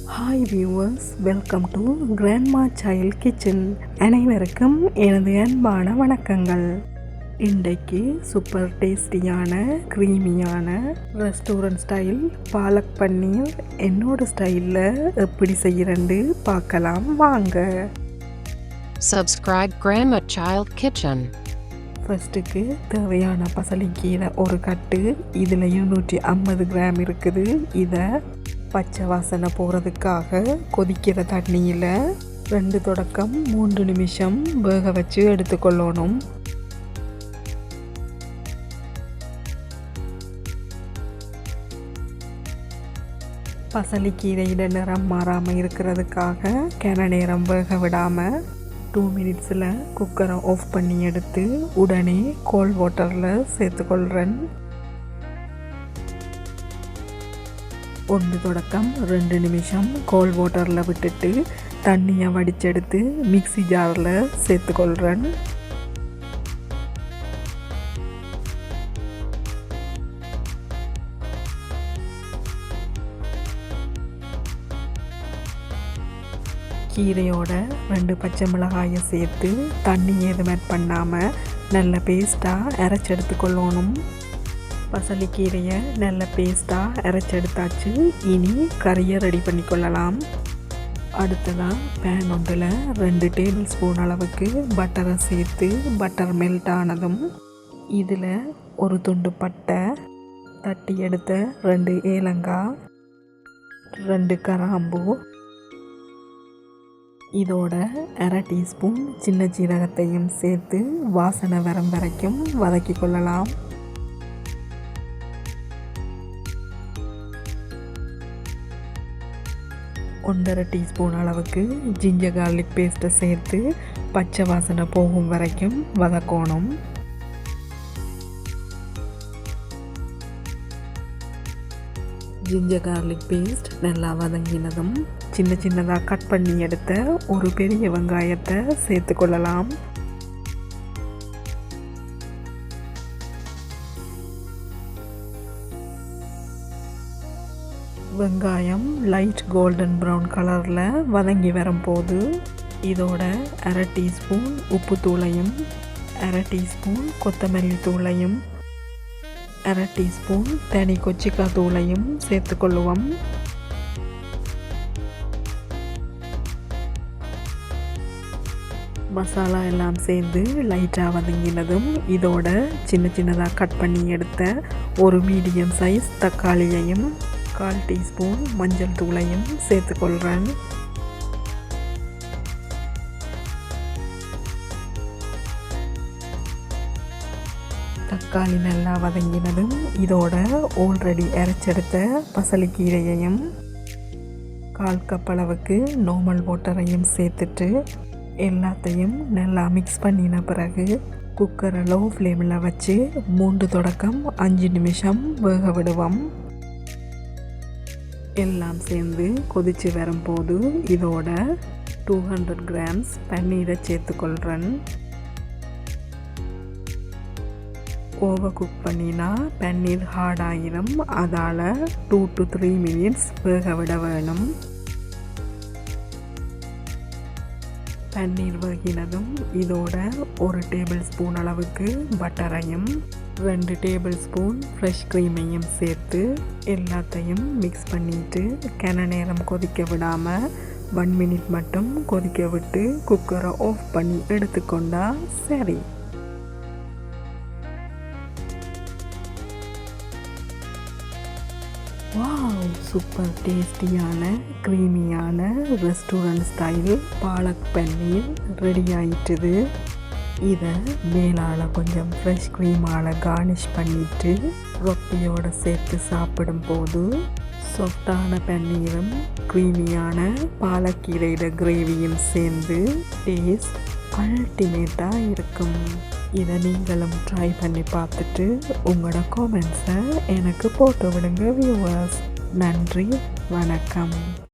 Hi viewers, welcome to grandma child kitchen. அனைவருக்கும் எனது அன்பான வணக்கங்கள். இன்றைக்கு சூப்பர் டேஸ்டியான க்ரீமியான ரெஸ்டாரண்ட் ஸ்டைல் பாலக் பன்னீர் என்னோட ஸ்டைலில் எப்படி செய்கிறேன்னு பார்க்கலாம் வாங்க. Subscribe Grandma Child Kitchen. ஃபஸ்ட்டுக்கு தேவையான பசலிக்கீரை ஒரு கட்டு, இதில் 250 கிராம் இருக்குது. இதை பச்சை வாசனை போகிறதுக்காக கொதிக்கிற தண்ணியில் 2 தொடக்கம் 3 நிமிஷம் வேக வச்சு எடுத்துக்கொள்ளணும். பசலிக்கீரையில் நிறம் மாறாமல் இருக்கிறதுக்காக கன நேரம் வேக விடாமல் 2 மினிட்ஸில் குக்கரை ஆஃப் பண்ணி எடுத்து உடனே கோல்ட் வாட்டரில் சேர்த்துக்கொள்கிறேன். 1 தொடக்கம் 2 நிமிஷம் கோல்ட் வாட்டரில் விட்டுட்டு தண்ணியை வடிச்செடுத்து மிக்ஸி ஜாரில் சேர்த்துக்கொள்கிறேன். கீரையோட 2 பச்சை மிளகாயை சேர்த்து தண்ணி ஏதும் ஆட் பண்ணாமல் நல்ல பேஸ்ட்டாக அரைச்செடுத்துக்கொள்ளணும். பசலிக்கீரையை நல்ல பேஸ்ட்டாக அரைச்செடுத்தாச்சு. இனி கறியை ரெடி பண்ணிக்கொள்ளலாம். அடுத்ததாக பேன் ஒன்றில் 2 டேபிள் ஸ்பூன் அளவுக்கு பட்டரை சேர்த்து பட்டர் மெல்ட் ஆனதும் இதில் ஒரு துண்டு பட்டை, தட்டி எடுத்த 2 ஏலங்காய், 2 கிராம்பு, இதோட 1/2 டீஸ்பூன் சின்ன சீரகத்தையும் சேர்த்து வாசனை வரும் வரைக்கும் வதக்கி கொள்ளலாம். ஒன்றரை டீஸ்பூன் அளவுக்கு ஜிஞ்சர் கார்லிக் பேஸ்ட்டை சேர்த்து பச்சை வாசனை போகும் வரைக்கும் வதக்கணும். ஜிஞ்சர் கார்லிக் பேஸ்ட் நல்லா வதங்கினதும் சின்னதாக கட் பண்ணி எடுத்த ஒரு பெரிய வெங்காயத்தை சேர்த்துக்கொள்ளலாம். வெங்காயம் லைட் கோல்டன் ப்ரௌன் கலரில் வதங்கி வரும்போது இதோட 1/2 டீஸ்பூன் உப்புத்தூளையும் 1/2 டீஸ்பூன் கொத்தமல்லி தூளையும் 1/2 டீஸ்பூன் தனி கொச்சிக்காய் தூளையும் சேர்த்துக்கொள்ளுவோம். மசாலா எல்லாம் சேர்ந்து லைட்டாக வதங்கினதும் இதோட சின்னதாக கட் பண்ணி எடுத்த ஒரு மீடியம் சைஸ் தக்காளியையும் 1/4 டீஸ்பூன் மஞ்சள் தூளையும் சேர்த்துக்கொள்கிறேன். தக்காளி நல்லா வதங்கினதும் இதோட ஆல்ரெடி அரைச்செடுத்த பசலிக்கீரையையும் 1/4 கப் அளவுக்கு நார்மல் வாட்டரையும் சேர்த்துட்டு எல்லாத்தையும் நல்லா மிக்ஸ் பண்ணின பிறகு குக்கரை லோ ஃப்ளேமில் வச்சு 3 தொடக்கம் 5 நிமிஷம் வேக விடுவோம். எல்லாம் சேர்ந்து கொதித்து வரும்போது இதோட 200 கிராம்ஸ் பன்னீரை சேர்த்துக்கொள்கிறேன். ஓவர் குக் பண்ணினா பன்னீர் ஹார்ட் ஆகிரும். அதால் 2 to 3 மினிட்ஸ் வேக விட வேணும். பன்னீர் வேகினதும் இதோட 1 டேபிள் ஸ்பூன் அளவுக்கு பட்டரையும் 2 டேபிள் ஸ்பூன் ஃப்ரெஷ் க்ரீமையும் சேர்த்து எல்லாத்தையும் மிக்ஸ் பண்ணிவிட்டு கன நேரம் கொதிக்க விடாமல் 1 மினிட் மட்டும் கொதிக்க விட்டு குக்கரை ஆஃப் பண்ணி எடுத்துக்கொண்டா சரி. வாவ், சூப்பர் டேஸ்டியான க்ரீமியான ரெஸ்டாரண்ட் ஸ்டைல் பாலக் பன்னீர் ரெடி ஆயிட்டுது. இதை மேலால் கொஞ்சம் ஃப்ரெஷ் க்ரீமால் கார்னிஷ் பண்ணிவிட்டு ரொட்டியோடு சேர்த்து சாப்பிடும்போது சாஃப்டான பன்னீரும் க்ரீமியான பாலக்கீரையோட கிரேவியும் சேர்ந்து டேஸ்ட் அல்டிமேட்டாக இருக்கும். இதை நீங்களும் ட்ரை பண்ணி பார்த்துட்டு உங்களோட காமெண்ட்ஸை எனக்கு போட்டு விடுங்க வியூவர்ஸ். நன்றி, வணக்கம்.